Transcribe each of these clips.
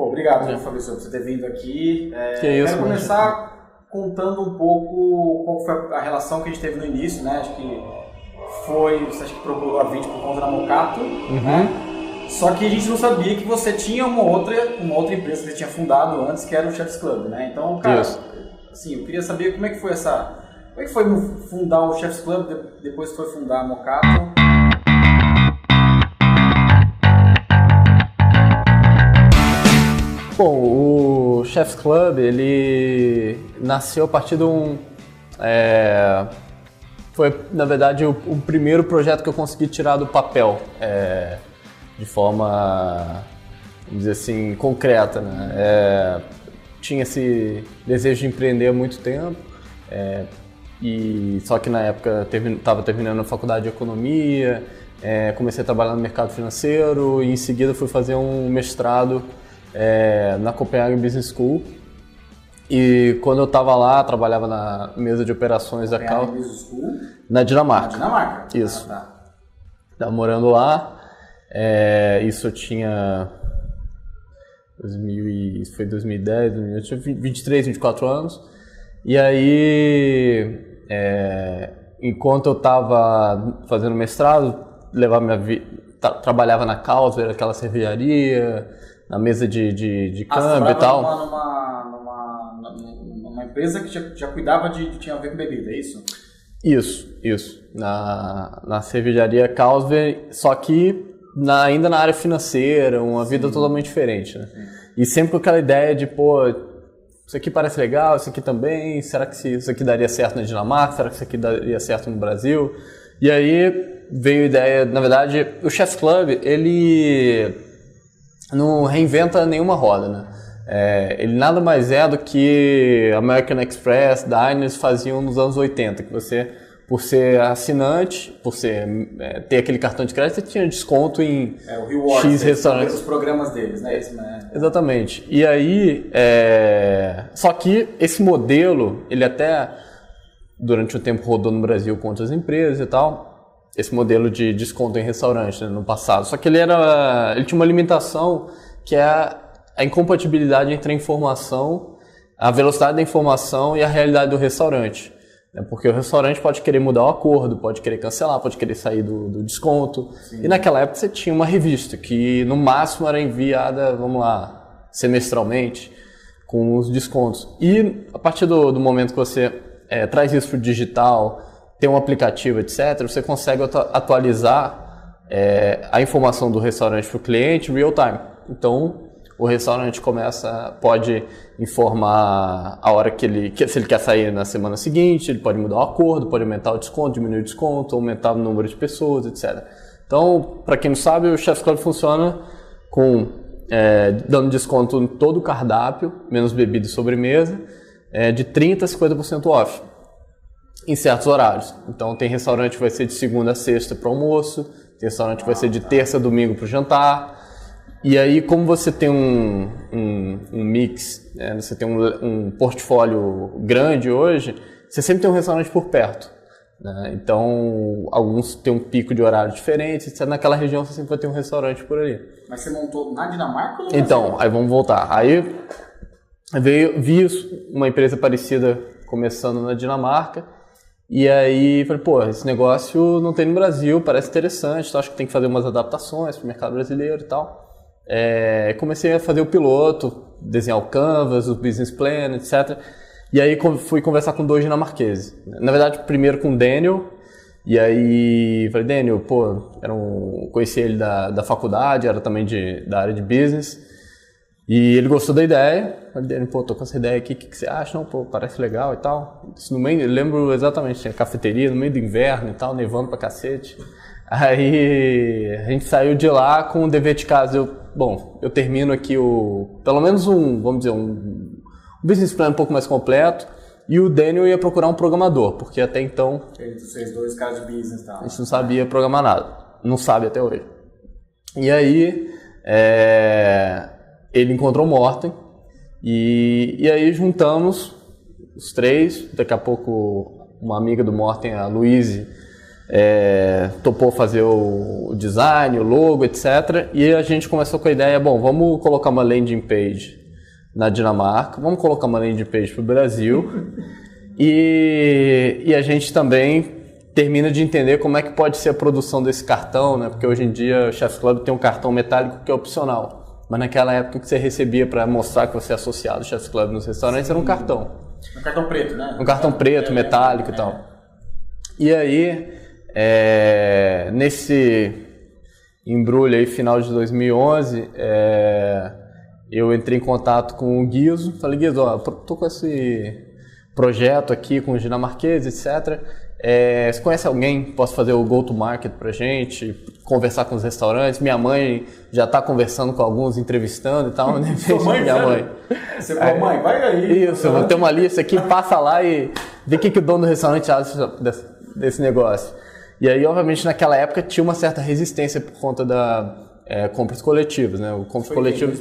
Pô, obrigado, Fabrício, por você ter vindo aqui. Que isso, quero começar contando um pouco qual foi a relação que a gente teve no início, né? Acho que você acha que procurou a Vint por conta da Mocato, né? Só que a gente não sabia que você tinha uma outra empresa que você tinha fundado antes, que era o Chef's Club, né? Então, cara, assim, eu queria saber como é que foi fundar o Chef's Club, depois foi fundar a Mocato. Bom, o Chef's Club, ele nasceu a partir de foi, na verdade, o primeiro projeto que eu consegui tirar do papel, de forma, vamos dizer assim, concreta, né? Tinha esse desejo de empreender há muito tempo, só que na época estava terminando a faculdade de economia, comecei a trabalhar no mercado financeiro e em seguida fui fazer um mestrado na Copenhagen Business School. E quando eu estava lá, trabalhava na mesa de operações da Cal. Na Dinamarca. Na Dinamarca? Isso. Estava morando lá. Isso eu tinha. Isso foi 2010, eu tinha 23, 24 anos. E aí, enquanto eu estava fazendo mestrado, trabalhava na Carlsberg, aquela cervejaria, na mesa de câmbio e tal. Numa empresa que já cuidava tinha a ver com bebida, é isso? Isso. Na cervejaria Carlsberg, só que ainda na área financeira, uma vida totalmente diferente, né? E sempre com aquela ideia de, isso aqui parece legal, isso aqui também, será que isso aqui daria certo na Dinamarca, será que isso aqui daria certo no Brasil? E aí veio a ideia, na verdade, o Chef's Club, ele não reinventa nenhuma roda, né? Ele nada mais é do que American Express, Diners faziam nos anos 80, que você, por ser assinante, por ter aquele cartão de crédito, você tinha desconto em o Rewards, X restaurantes. Os programas deles, né? Exatamente. E aí, só que esse modelo, ele até durante o tempo rodou no Brasil com outras empresas e tal, esse modelo de desconto em restaurante, né, no passado. Só que ele tinha uma limitação que é a incompatibilidade entre a velocidade da informação e a realidade do restaurante. Porque o restaurante pode querer mudar o acordo, pode querer cancelar, pode querer sair do desconto. Sim. E naquela época você tinha uma revista que no máximo era enviada, semestralmente, com os descontos. E a partir do momento que você traz isso para o digital, tem um aplicativo, etc., você consegue atualizar a informação do restaurante para o cliente real time. Então, o restaurante pode informar a hora se ele quer sair na semana seguinte, ele pode mudar o acordo, pode aumentar o desconto, diminuir o desconto, aumentar o número de pessoas, etc. Então, para quem não sabe, o Chef's Club funciona dando desconto em todo o cardápio, menos bebida e sobremesa, de 30% a 50% off. Em certos horários. Então tem restaurante que vai ser de segunda a sexta para o almoço, tem restaurante que vai ser de terça a domingo para o jantar. E aí, como você tem um mix, você tem um portfólio grande hoje, você sempre tem um restaurante por perto, né? Então, alguns têm um pico de horário diferente, naquela região você sempre vai ter um restaurante por ali. Mas você montou na Dinamarca ou no Brasil? Então, aí vamos voltar. Aí vi uma empresa parecida começando na Dinamarca, e aí falei, esse negócio não tem no Brasil, parece interessante, então acho que tem que fazer umas adaptações para o mercado brasileiro e tal. Comecei a fazer o piloto, desenhar o canvas, o business plan, etc. E aí fui conversar com 2 dinamarqueses. Na verdade, primeiro com o Daniel, e aí falei, Daniel, conheci ele da faculdade, era também da área de business. E ele gostou da ideia, falei, Daniel, tô com essa ideia aqui, o que você acha? Não, parece legal e tal. Isso no meio, eu lembro exatamente, tinha cafeteria no meio do inverno e tal, nevando pra cacete. Aí a gente saiu de lá com o dever de casa. Eu termino aqui pelo menos um business plan um pouco mais completo, e o Daniel ia procurar um programador, porque até então vocês 2 caras de business, tá? A gente não sabia programar nada, não sabe até hoje. E aí ele encontrou o Morten, e aí juntamos os 3. Daqui a pouco uma amiga do Morten, a Luíse, topou fazer o design, o logo, etc. E a gente começou com a ideia, bom, vamos colocar uma landing page na Dinamarca, vamos colocar uma landing page para o Brasil e a gente também termina de entender como é que pode ser a produção desse cartão, né? Porque hoje em dia o Chef's Club tem um cartão metálico que é opcional, mas naquela época o que você recebia para mostrar que você é associado ao Chef's Club nos restaurantes era um cartão. Um cartão preto, né? Um cartão preto, metálico e tal. E aí, nesse embrulho aí, final de 2011, eu entrei em contato com o Guizo, falei, Guizo, tô com esse projeto aqui com os dinamarqueses, etc. Você conhece alguém que possa fazer o go-to-market pra gente, conversar com os restaurantes? Minha mãe já tá conversando com alguns, entrevistando e tal. Né? Minha mãe. Você falou, mãe, vai aí. Isso, eu vou ter uma lista aqui, passa lá e vê o que o dono do restaurante acha desse negócio. E aí, obviamente, naquela época tinha uma certa resistência por conta da compras coletivas, né? O compras coletivas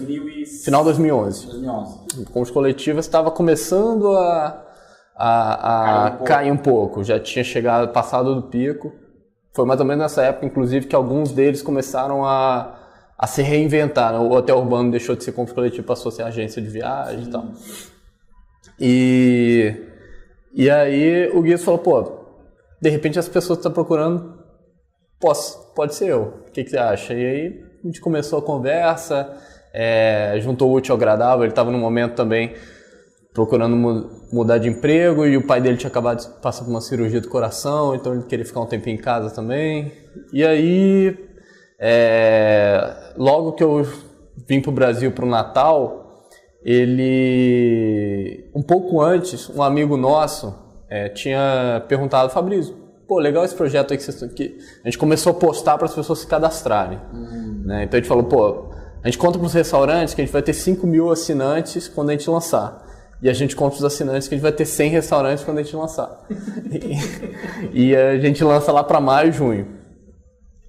final de 2011. Compras coletivas estava começando a cair um pouco, já tinha passado do pico. Foi mais ou menos nessa época, inclusive, que alguns deles começaram a se reinventar, né? O hotel urbano deixou de ser compras coletivo, passou a ser agência de viagem e tal. E aí o Guiz falou, pô, de repente as pessoas estão procurando, pode ser eu, o que você acha? E aí a gente começou a conversa, juntou o útil ao agradável, ele estava num momento também procurando mudar de emprego e o pai dele tinha acabado de passar por uma cirurgia do coração, então ele queria ficar um tempinho em casa também. E aí, logo que eu vim para o Brasil para o Natal, um pouco antes, um amigo nosso tinha perguntado, Fabrício, pô, legal esse projeto aí que vocês estão aqui. A gente começou a postar para as pessoas se cadastrarem. Né? Então a gente falou, pô, a gente conta para os restaurantes que a gente vai ter 5 mil assinantes quando a gente lançar. E a gente conta para os assinantes que a gente vai ter 100 restaurantes quando a gente lançar. E a gente lança lá para maio, junho.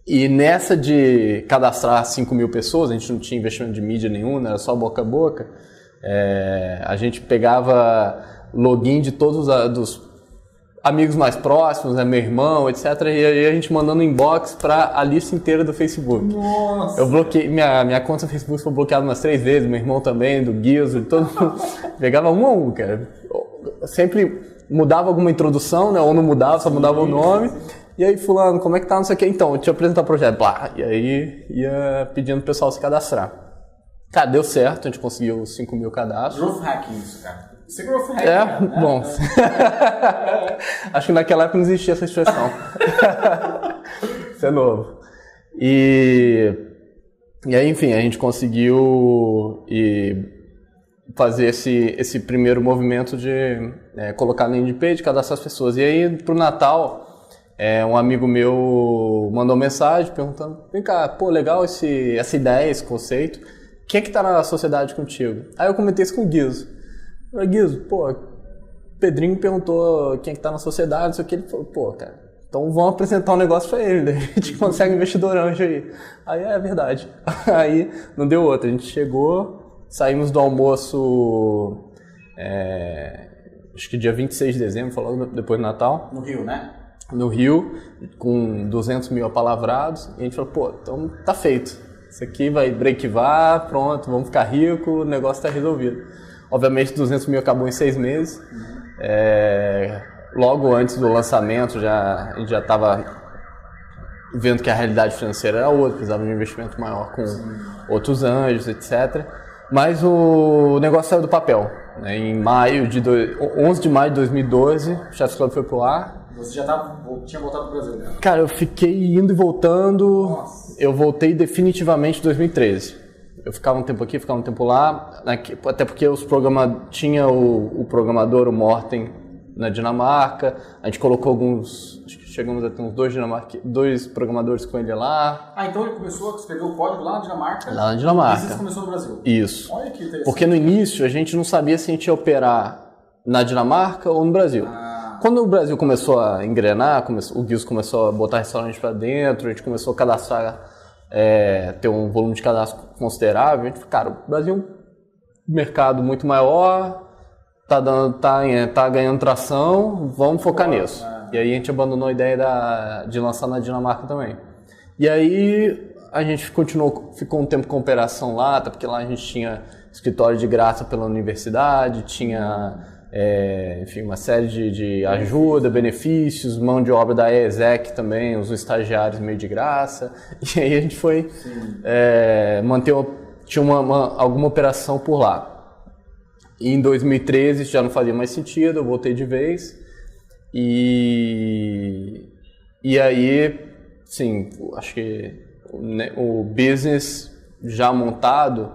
E nessa de cadastrar 5 mil pessoas, a gente não tinha investimento de mídia nenhum, né? Era só boca a boca. A gente pegava login de todos dos amigos mais próximos, né, meu irmão, etc. E aí a gente mandando inbox para a lista inteira do Facebook. Nossa! Eu bloqueei, minha conta no Facebook foi bloqueada umas 3 vezes, meu irmão também, do Guizo, todo mundo. Pegava um a um, cara. Eu sempre mudava alguma introdução, né, ou não mudava, só mudava o nome. E aí, fulano, como é que tá, não sei o que. Então, deixa eu apresentar o projeto. Blá, e aí ia pedindo pro pessoal se cadastrar. Cara, deu certo, a gente conseguiu 5 mil cadastros. Growth hacking isso, cara. Isso é growth hacking, né? Bom. Acho que naquela época não existia essa expressão. Isso é novo. E aí, enfim, a gente conseguiu fazer esse primeiro movimento de colocar na landing page, cadastrar as pessoas. E aí, pro Natal, um amigo meu mandou mensagem perguntando, vem cá, pô, legal essa ideia, esse conceito. Quem é que tá na sociedade contigo? Aí eu comentei isso com o Guizo. Eu falei, Guizo, pô, Pedrinho perguntou quem é que tá na sociedade, não sei o que. Ele falou, pô, cara, então vamos apresentar um negócio pra ele, daí a gente consegue um investidor anjo aí. Aí é verdade. Aí não deu outra, a gente chegou, saímos do almoço, acho que dia 26 de dezembro, falou depois do Natal. No Rio, né? No Rio, com 200 mil apalavrados, e a gente falou, pô, então tá feito. Isso aqui vai breakivar, pronto, vamos ficar rico, o negócio tá resolvido. Obviamente, 200 mil acabou em 6 meses. Logo antes do lançamento, a gente já estava vendo que a realidade financeira era outra, precisava de um investimento maior com outros anjos, etc. Mas o negócio saiu do papel. Né? Em 11 de maio de 2012, o Chef's Club foi pro ar. Você já tinha voltado para o Brasil, né? Cara, eu fiquei indo e voltando. Nossa. Eu voltei definitivamente em 2013. Eu ficava um tempo aqui, ficava um tempo lá, até porque tinha o programador, o Morten, na Dinamarca. A gente colocou chegamos a ter uns 2 programadores com ele lá. Ah, então ele começou a escrever o código lá na Dinamarca? Lá na Dinamarca. E isso começou no Brasil? Isso. Olha que interessante. Porque no início a gente não sabia se a gente ia operar na Dinamarca ou no Brasil. Quando o Brasil começou a engrenar, o Guiz começou a botar restaurante para dentro, a gente começou a cadastrar, ter um volume de cadastro considerável, a gente falou, cara, o Brasil é um mercado muito maior, tá ganhando tração, vamos focar nisso. E aí a gente abandonou a ideia de lançar na Dinamarca também. E aí a gente ficou um tempo com operação lá, até porque lá a gente tinha escritório de graça pela universidade, tinha enfim, uma série de ajuda, benefícios, mão de obra da ESEC também, os estagiários meio de graça. E aí a gente foi tinha alguma operação por lá. E em 2013 já não fazia mais sentido, eu voltei de vez. E aí, sim, acho que o business já montado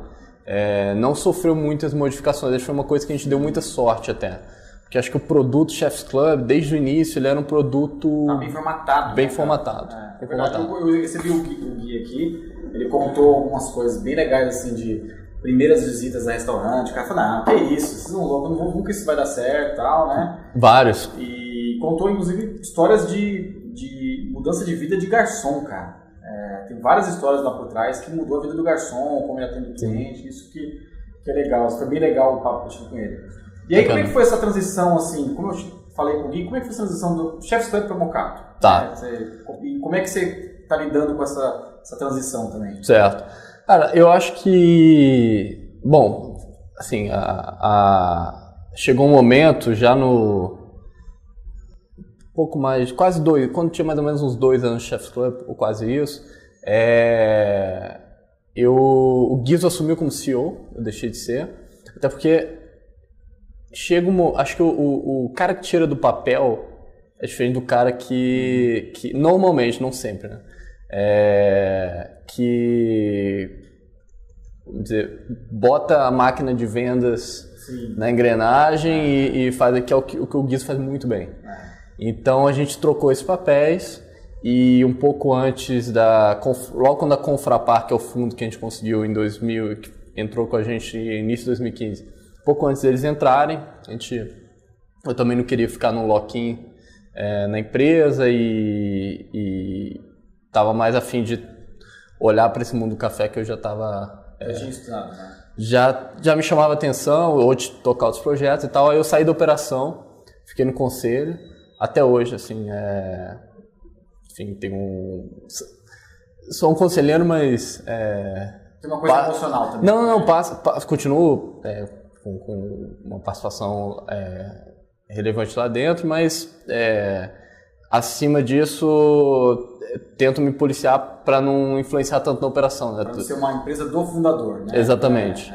não sofreu muitas modificações. Acho que foi uma coisa que a gente deu muita sorte até. Porque acho que o produto Chef's Club, desde o início, ele era um produto... bem formatado. Bem formatado. É verdade, eu recebi o guia aqui, ele contou algumas coisas bem legais, assim, de primeiras visitas a restaurante. O cara falou, não, que isso, vocês são loucos, nunca isso vai dar certo e tal, né? Vários. E contou, inclusive, histórias de mudança de vida de garçom, cara. Tem várias histórias lá por trás que mudou a vida do garçom, como ele atende o cliente, isso que é legal. Isso foi bem legal o papo que eu tive com ele. E aí, como é que foi essa transição, assim, como eu falei com o Gui, como é que foi essa transição do Chef's Club para Mocato? Tá. E como é que você está lidando com essa transição também? Certo. Cara, eu acho que, bom, assim, chegou um momento já pouco mais, quase 2, quando tinha mais ou menos uns 2 anos de Chef's Club, ou quase isso, o Guizo assumiu como CEO, eu deixei de ser, até porque acho que o cara que tira do papel é diferente do cara que normalmente, não sempre, né, vamos dizer, bota a máquina de vendas na engrenagem e faz o que o Guizo faz muito bem. Então a gente trocou esses papéis e um pouco antes logo quando a Confrapar, que é o fundo que a gente conseguiu em 2000, que entrou com a gente no início de 2015, pouco antes deles entrarem, eu também não queria ficar num lock-in na empresa e estava mais a fim de olhar para esse mundo do café que eu já estava... Já me chamava atenção, ou de tocar outros projetos e tal, aí eu saí da operação, fiquei no conselho. Até hoje, assim, enfim, sou um conselheiro, mas... Tem uma coisa emocional também. Não, continuo com uma participação relevante lá dentro, mas acima disso, tento me policiar para não influenciar tanto na operação. Para ser uma empresa do fundador, né? Exatamente.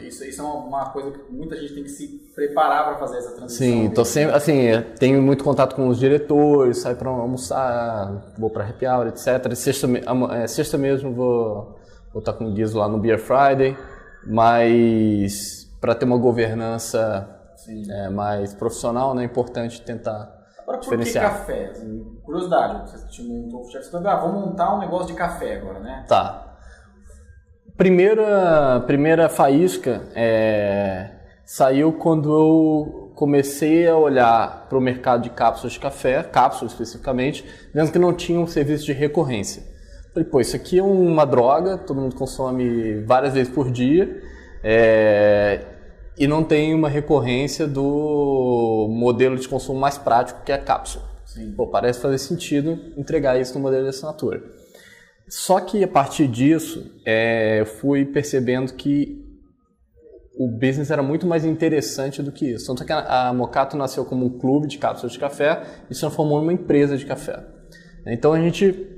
Isso é uma coisa que muita gente tem que se preparar para fazer essa transição. Sim, tô sempre, assim, tenho muito contato com os diretores, saio para almoçar, vou para happy hour, etc. Sexta mesmo vou estar com o Guizo lá no Beer Friday, mas para ter uma governança mais profissional, né, é importante tentar diferenciar. Agora, por que café? Assim, curiosidade, você montou o Chef's Club, vamos montar um negócio de café agora, né? Tá. Primeira faísca saiu quando eu comecei a olhar para o mercado de cápsulas de café, cápsulas especificamente, vendo que não tinha um serviço de recorrência. Falei, pô, isso aqui é uma droga, todo mundo consome várias vezes por dia, e não tem uma recorrência do modelo de consumo mais prático, que é a cápsula. Sim. Pô, parece fazer sentido entregar isso no modelo de assinatura. Só que a partir disso, eu fui percebendo que o business era muito mais interessante do que isso. Tanto que a Mocato nasceu como um clube de cápsulas de café e se transformou numa empresa de café. Então a gente,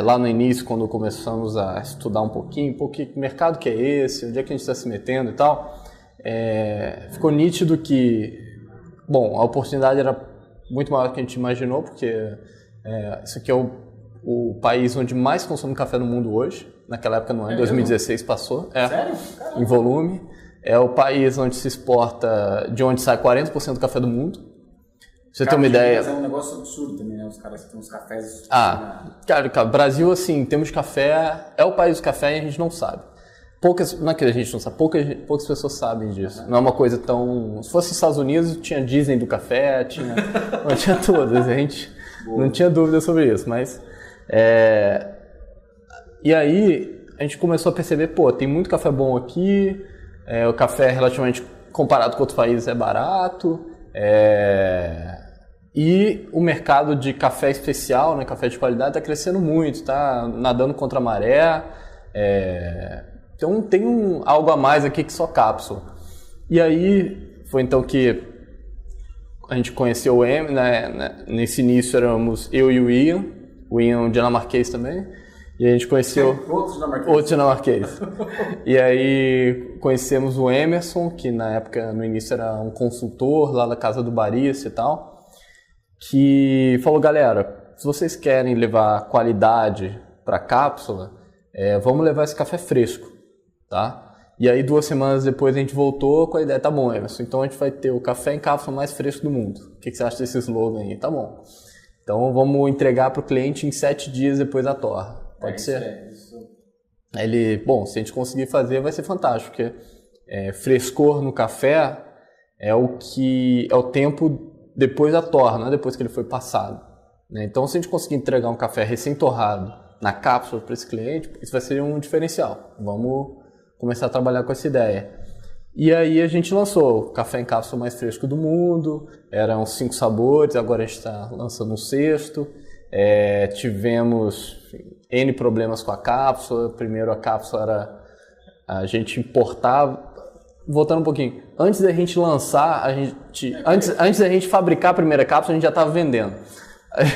lá no início, quando começamos a estudar um pouquinho, que mercado que é esse, onde é que a gente está se metendo e tal, ficou nítido que, bom, a oportunidade era muito maior do que a gente imaginou, porque isso aqui é o país onde mais consome café no mundo hoje. Naquela época não é, em 2016 passou. Sério? Em volume. É o país onde se exporta, de onde sai 40% do café do mundo. Você tem uma ideia... É um negócio absurdo também, né? Os caras têm uns cafés... Cara, Brasil, assim, em termos de café, é o país do café e a gente não sabe. Não é que a gente não sabe, poucas pessoas sabem disso. Não é uma coisa tão... Se fosse nos Estados Unidos, tinha Disney do café, não tinha todas. A gente não tinha dúvida sobre isso, mas... E aí, a gente começou a perceber, pô, tem muito café bom aqui, o café relativamente, comparado com outros países, é barato, E o mercado de café especial, né, café de qualidade, está crescendo muito, está nadando contra a maré. Então tem algo a mais aqui que só cápsula. E aí foi então que a gente conheceu o Emerson, né? Nesse início éramos eu e o Ian é um dinamarquês também. E a gente conheceu outro dinamarquês. E aí conhecemos o Emerson, que na época, no início, era um consultor lá da Casa do Barista e tal, que falou, galera, se vocês querem levar qualidade para a cápsula, vamos levar esse café fresco, tá? E aí 2 semanas depois a gente voltou com a ideia, tá bom, Emerson, então a gente vai ter o café em cápsula mais fresco do mundo. O que você acha desse slogan aí? Tá bom. Então vamos entregar para o cliente em 7 dias depois da torra. Pode ser? Isso. Ele, bom, se a gente conseguir fazer vai ser fantástico, porque frescor no café é o tempo depois da torra, não é depois que ele foi passado, né? Então se a gente conseguir entregar um café recém-torrado na cápsula para esse cliente, isso vai ser um diferencial. Vamos começar a trabalhar com essa ideia. E aí a gente lançou o café em cápsula mais fresco do mundo, eram 5 sabores, agora a gente está lançando um 6º. Tivemos N problemas com a cápsula. Primeiro a cápsula era, a gente importava, voltando um pouquinho, antes da gente lançar, antes da gente fabricar a primeira cápsula, a gente já estava vendendo.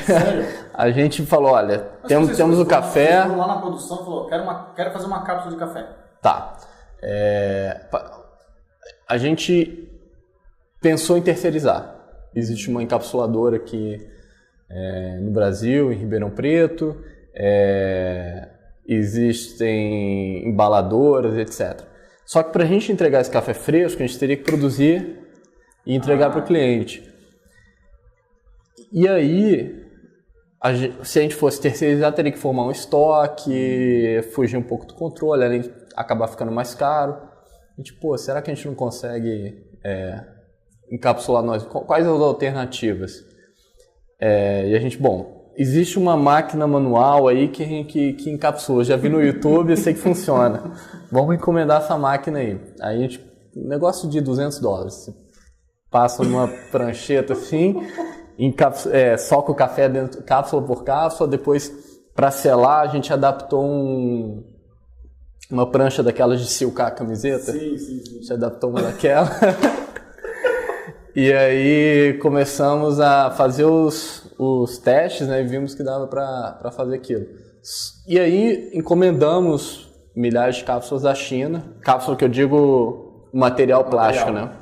Sério? A gente falou, olha, temos o café. Vocês foram lá na produção e falou, quero fazer uma cápsula de café. Tá. A gente pensou em terceirizar. Existe uma encapsuladora aqui no Brasil, em Ribeirão Preto, existem embaladoras, etc. Só que para a gente entregar esse café fresco, a gente teria que produzir e entregar para o cliente. E aí, se a gente fosse terceirizar, teria que formar um estoque, fugir um pouco do controle, além de acabar ficando mais caro. A gente, será que a gente não consegue encapsular nós? Quais as alternativas? E a gente, existe uma máquina manual aí que encapsula. Já vi no YouTube e sei que funciona. Vamos encomendar essa máquina aí. Aí a gente, negócio de $200. Você passa numa prancheta assim, soca o café dentro, cápsula por cápsula. Depois, para selar, a gente adaptou uma prancha daquelas de silcar a camiseta. Sim. A gente adaptou uma daquela. E aí começamos a fazer os testes, né, e vimos que dava para fazer aquilo. E aí encomendamos milhares de cápsulas da China, cápsula que eu digo material plástico, né?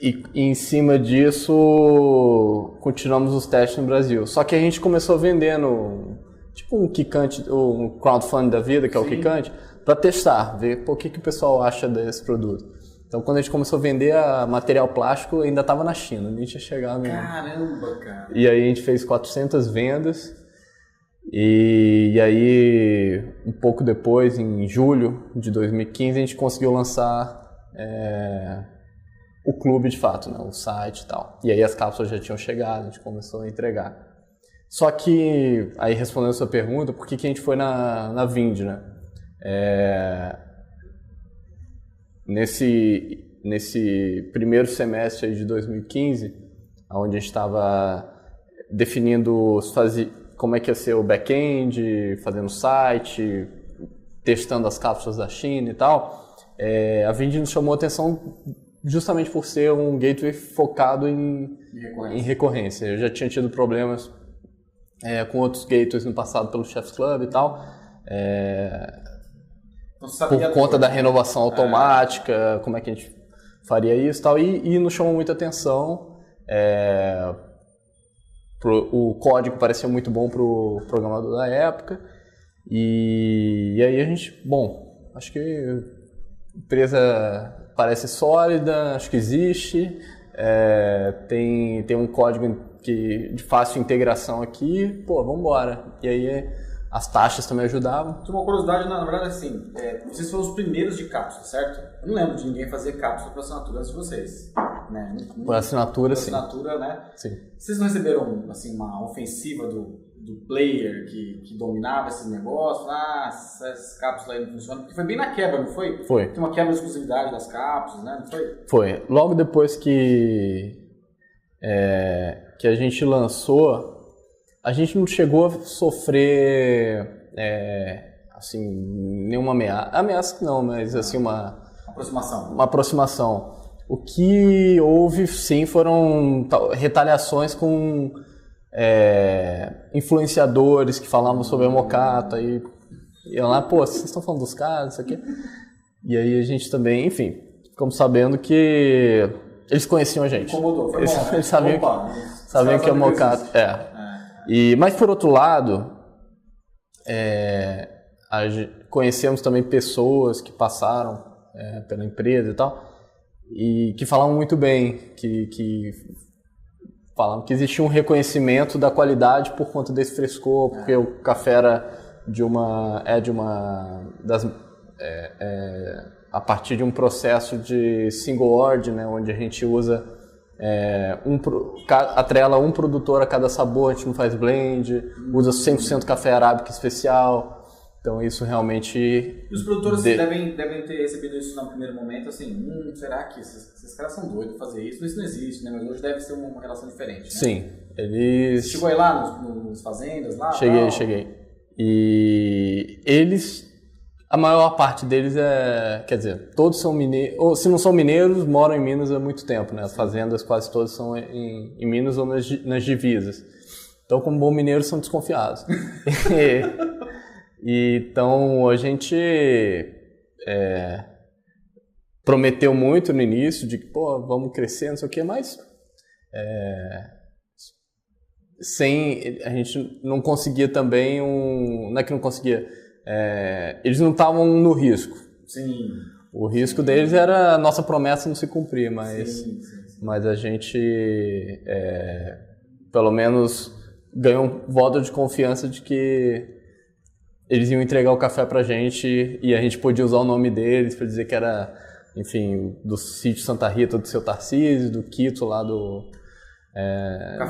E em cima disso continuamos os testes no Brasil. Só que a gente começou vendendo tipo um Kikante, um crowdfunding da vida, que é o Kikante, para testar, ver o que o pessoal acha desse produto. Então, quando a gente começou a vender material plástico, ainda estava na China, nem tinha chegado. Caramba, cara! E aí a gente fez 400 vendas, e aí, um pouco depois, em julho de 2015, a gente conseguiu lançar o clube de fato, né, o site e tal. E aí as cápsulas já tinham chegado, a gente começou a entregar. Só que, aí respondendo a sua pergunta, por que a gente foi na Vind, né? Nesse primeiro semestre aí de 2015, onde a gente estava definindo como é que ia ser o back-end, fazendo o site, testando as cápsulas da China e tal, a Vind nos chamou a atenção justamente por ser um gateway focado em recorrência. Eu já tinha tido problemas com outros gateways no passado pelo Chef's Club e tal, por conta da renovação automática, como é que a gente faria isso e tal, e nos chamou muita atenção. O código parecia muito bom para o programador da época, e aí a gente, acho que a empresa parece sólida, acho que existe, tem um código de fácil integração aqui, vamos embora. E aí as taxas também ajudavam. Tinha uma curiosidade, na verdade, assim, vocês foram os primeiros de cápsula, certo? Eu não lembro de ninguém fazer cápsula por assinatura antes de vocês. Né? Por assinatura, sim. Por assinatura, né? Sim. Vocês não receberam, assim, uma ofensiva do player que dominava esse negócio? Essas cápsulas aí não funcionam. Porque foi bem na quebra, não foi? Foi. Tem uma quebra de exclusividade das cápsulas, né? Não foi? Foi. Logo depois que que a gente lançou, a gente não chegou a sofrer assim, nenhuma ameaça não, mas assim, uma aproximação. O que houve, sim, foram retaliações com influenciadores que falavam sobre a Mocato, aí iam lá, pô, vocês estão falando dos caras, isso aqui. E aí a gente também, enfim, ficamos sabendo que eles conheciam a gente. Incomodou, foi bom, né? Eles sabiam que a Mocato... Mas, por outro lado, conhecemos também pessoas que passaram pela empresa e tal, e que falavam muito bem, que falavam que existia um reconhecimento da qualidade por conta desse frescor, porque o café era a partir de um processo de single origin, né, onde a gente usa atrela um produtor a cada sabor, a gente não faz blend, usa 100% café arábica especial. Então isso realmente... E os produtores devem ter recebido isso no primeiro momento, assim, será que esses caras são doidos de fazer isso? Isso não existe, né? Mas hoje deve ser uma relação diferente, né? Sim, eles... Você chegou aí lá nos fazendas? Lá? Cheguei. E eles, a maior parte deles quer dizer, todos são mineiros, ou se não são mineiros, moram em Minas há muito tempo, né? As fazendas quase todas são em Minas ou nas divisas. Então, como bom mineiro, são desconfiados. Então, a gente prometeu muito no início de que, vamos crescer, não sei o quê, mas a gente não conseguia também não é que não conseguia, eles não estavam no risco. Sim. O risco deles era a nossa promessa não se cumprir, mas a gente pelo menos ganhou um voto de confiança de que eles iam entregar o café pra gente e a gente podia usar o nome deles para dizer que era, enfim, do sítio Santa Rita do seu Tarcísio, do Quito lá do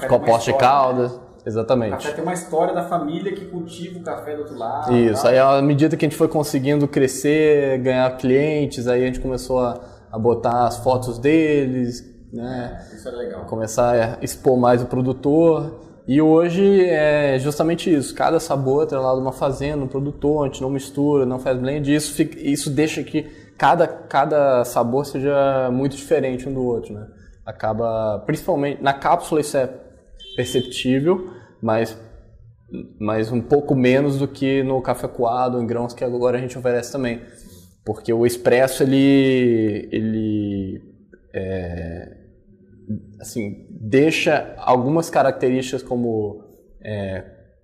Composta de Caldas. Né? Exatamente. O café tem uma história da família que cultiva o café do outro lado. Isso, aí à medida que a gente foi conseguindo crescer, ganhar clientes, aí a gente começou a botar as fotos deles, né? Isso é legal. Começar a expor mais o produtor. E hoje é justamente isso, cada sabor é atrelado a uma fazenda, um produtor, a gente não mistura, não faz blend, isso deixa que cada sabor seja muito diferente um do outro, né? Acaba, principalmente, na cápsula isso é perceptível, mas um pouco menos do que no café coado, em grãos, que agora a gente oferece também. Porque o expresso, ele assim, deixa algumas características como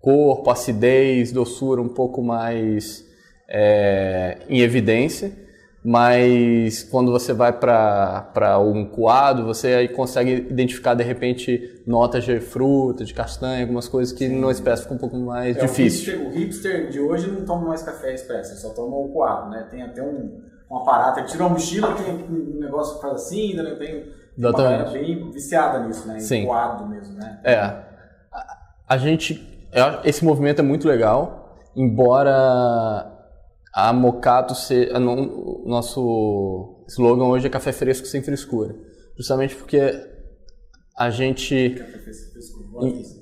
corpo, acidez, doçura um pouco mais em evidência, mas quando você vai para um coado, você aí consegue identificar de repente notas de fruta, de castanha, algumas coisas que no expresso fica um pouco mais difícil. O hipster de hoje não toma mais café expresso, ele só toma o coado, né? Tem até um aparato, ele tira uma mochila, tem um negócio que faz assim, né? Tem uma galera bem viciada nisso, né? Em coado mesmo, né? Esse movimento é muito legal, embora a Mocato o nosso slogan hoje é café fresco sem frescura. Justamente porque a gente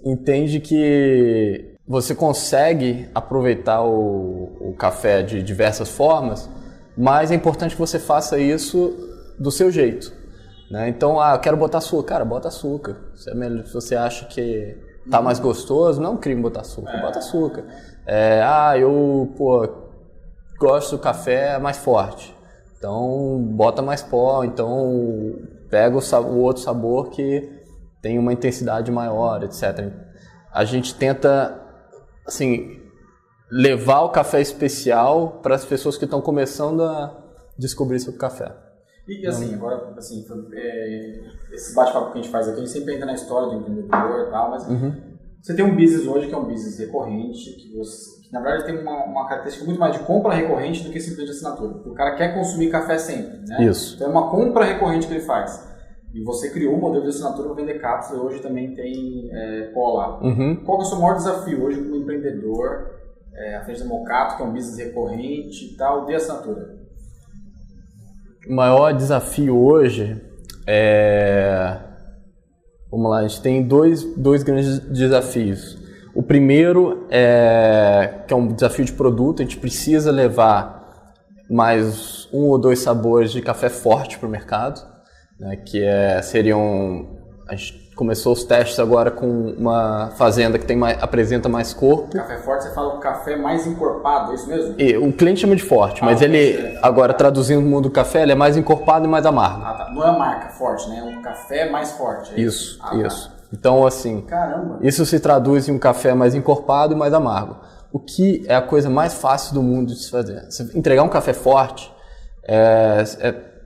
entende que você consegue aproveitar o café de diversas formas, mas é importante que você faça isso do seu jeito. Né? Então, eu quero botar açúcar. Cara, bota açúcar. Se você acha que tá mais gostoso, não é um crime botar açúcar, bota açúcar. Eu gosto do café mais forte, então bota mais pó, então pega o outro sabor que tem uma intensidade maior, etc. A gente tenta, assim, levar o café especial para as pessoas que estão começando a descobrir sobre o café. E assim, agora, assim, esse bate-papo que a gente faz aqui, a gente sempre entra na história do empreendedor e tal, mas você tem um business hoje que é um business recorrente, que na verdade tem uma característica muito mais de compra recorrente do que simplesmente assinatura. O cara quer consumir café sempre, né? Isso. Então é uma compra recorrente que ele faz. E você criou um modelo de assinatura para vender cápsula e hoje também tem cola. Qual que é o seu maior desafio hoje como empreendedor, à frente da Mocato, que é um business recorrente e tal, de assinatura? O maior desafio hoje é Vamos lá, a gente tem dois grandes desafios. O primeiro que é um desafio de produto, a gente precisa levar mais 1 ou 2 sabores de café forte para o mercado, né, a gente começou os testes agora com uma fazenda que apresenta mais corpo. Café forte, você fala o café mais encorpado, é isso mesmo? O cliente chama de forte, mas ele, agora traduzindo no mundo do café, ele é mais encorpado e mais amargo. Tá. Não é a marca forte, né? É um café mais forte. É isso. Isso. Então, assim, caramba, isso se traduz em um café mais encorpado e mais amargo. O que é a coisa mais fácil do mundo de se fazer. Você entregar um café forte,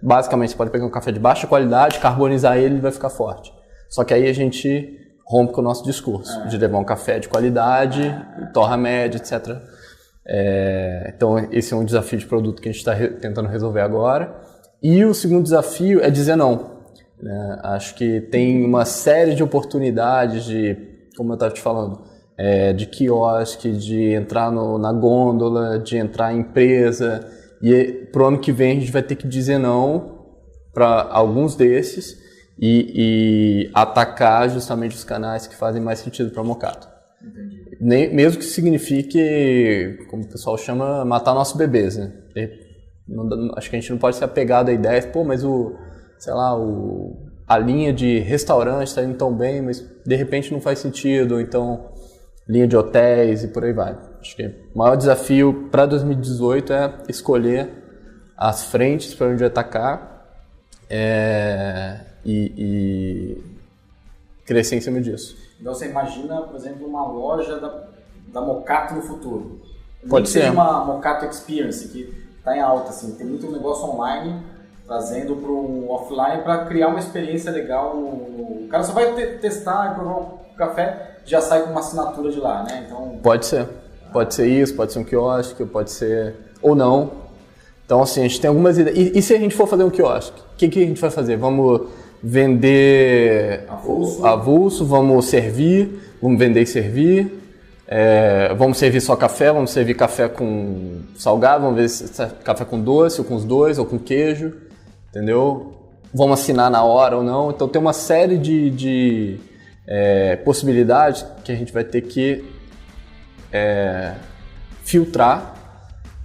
basicamente você pode pegar um café de baixa qualidade, carbonizar ele vai ficar forte. Só que aí a gente rompe com o nosso discurso de levar um café de qualidade, torra média, etc. Então esse é um desafio de produto que a gente está tentando resolver agora. E o segundo desafio é dizer não. Acho que tem uma série de oportunidades como eu estava te falando, de quiosque, de entrar na gôndola, de entrar em empresa. E pro ano que vem a gente vai ter que dizer não para alguns desses e atacar justamente os canais que fazem mais sentido para o Mocato. Mesmo que signifique, como o pessoal chama, matar nossos bebês, né? Acho que a gente não pode ser apegado à ideia, mas a linha de restaurante está indo tão bem, mas de repente não faz sentido, ou então linha de hotéis e por aí vai. Acho que o maior desafio para 2018 é escolher as frentes para onde atacar e crescer em cima disso. Então você imagina, por exemplo, uma loja da Mocato no futuro. Pode ser. Seja uma Mocato Experience, que está em alta, assim, tem muito negócio online trazendo para o offline para criar uma experiência legal. O cara só vai testar e provar o café, já sai com uma assinatura de lá, né? Então... Pode ser. Pode ser isso, pode ser um quiosque, pode ser... ou não. Então, assim, a gente tem algumas ideias. E se a gente for fazer um quiosque? O que a gente vai fazer? Vamos vender avulso, vamos vender e servir. Vamos servir só café, vamos servir café com salgado, vamos ver se café com doce, ou com os dois, ou com queijo, entendeu? Vamos assinar na hora ou não. Então tem uma série de possibilidades que a gente vai ter que filtrar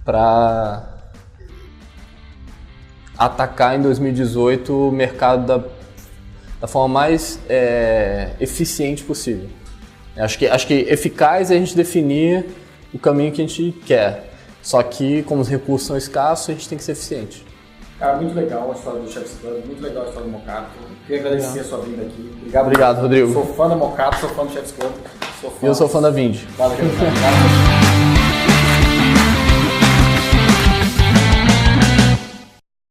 para atacar em 2018 o mercado da forma mais eficiente possível. Acho que eficaz é a gente definir o caminho que a gente quer. Só que, como os recursos são escassos, a gente tem que ser eficiente. Cara, muito legal a história do Chef's Club, muito legal a história do Mocato. Queria agradecer a sua vinda aqui. Obrigado, Rodrigo. Sou fã da Mocato, sou fã do Chef's Club. Eu sou fã da Vindi. Valeu, cara.